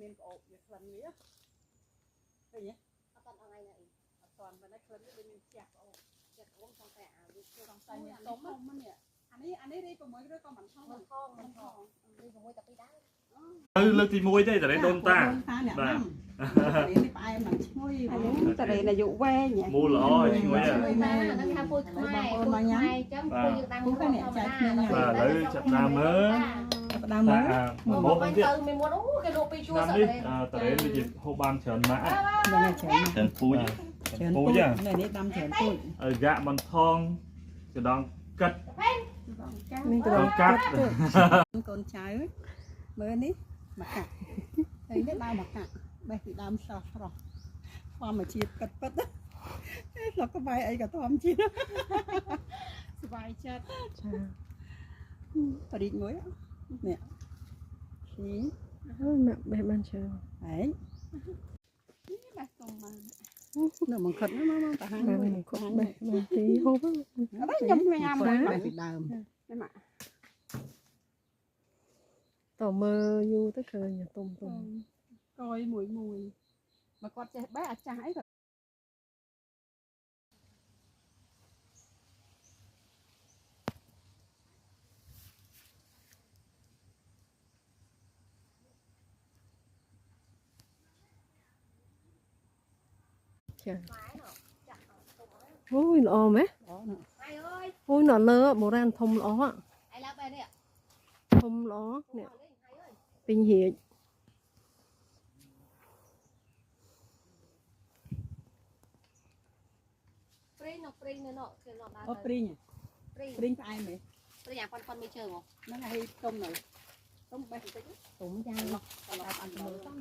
មានប្អូនវាក្លិនវាឃើញទេអត់តថ្ងៃណាអីអត់តមិនដែរក្លិនវាមានខ្ជះប្អូនខ្ជះប្អូនផងតែអាវាធ្វើក្នុងតែមានទុំហ្នឹងនេះអានេះរី6ឬក៏មិនផងមិនផងរី6តែពីដែរលើកទី1ទេតារ៉េដូនតាបាទនេះផ្អែមមិនឈ្ងុយតារ៉េអាយុវែងមូលល្អឈ្ងុយហ្នឹងថាពូជខ្មែរពូជខ្មែរចឹងពូយើងតាមមុខធម្មតាបាទឥឡូវចាប់តាមមើលផ្ដើមមើលមកវិញទៅមានមុនអូគេលក់ពីជួរសតតារ៉េវាជាហូបបានច្រើនម៉ាក់ច្រើនពូជច្រើនពូជនេះដាំច្រើនពូជយ៉ាក់បន្ថងកដងកាត់មានកដងកាត់កូនចៅមើលនេះមកកាក់ហើយនេះដើមមកកាក់បេះពីដើមស្រស់ស្រស់ធម្មជាតិពិតពិតស្លឹកក្បែរអីក៏ធម្មជាតិសុបាយចិត្តចាបរិយមួយនេះនេះហើយមកបេះបានច្រើនហើយនេះបេះតុំមកនៅមកខិតមកតាហាងមកខុសបេះបានទីហូបអត់ខ្ញុំញ៉ាំមួយបេះពីដើមនេះមកតមើលយូរទៅឃើញទុំកយមួយមកគាត់ចេះបេះអាចាស់អីក៏ចាអូយល្អមែនអូយនៅលើបុរាណធំល្អឯឡើងបែរនេះធំល្អនេះពេញហៀកព្រីងនៅព្រីងនៅនោះគេលោកដើរអូព្រីងព្រីងផ្អែមហ៎ព្រីងអាប៉ុនមានជើងហ៎ហ្នឹងហើយទុំនៅទុំបេះបន្តិចទុំយ៉ាងនោះដល់អត់មើលទៅ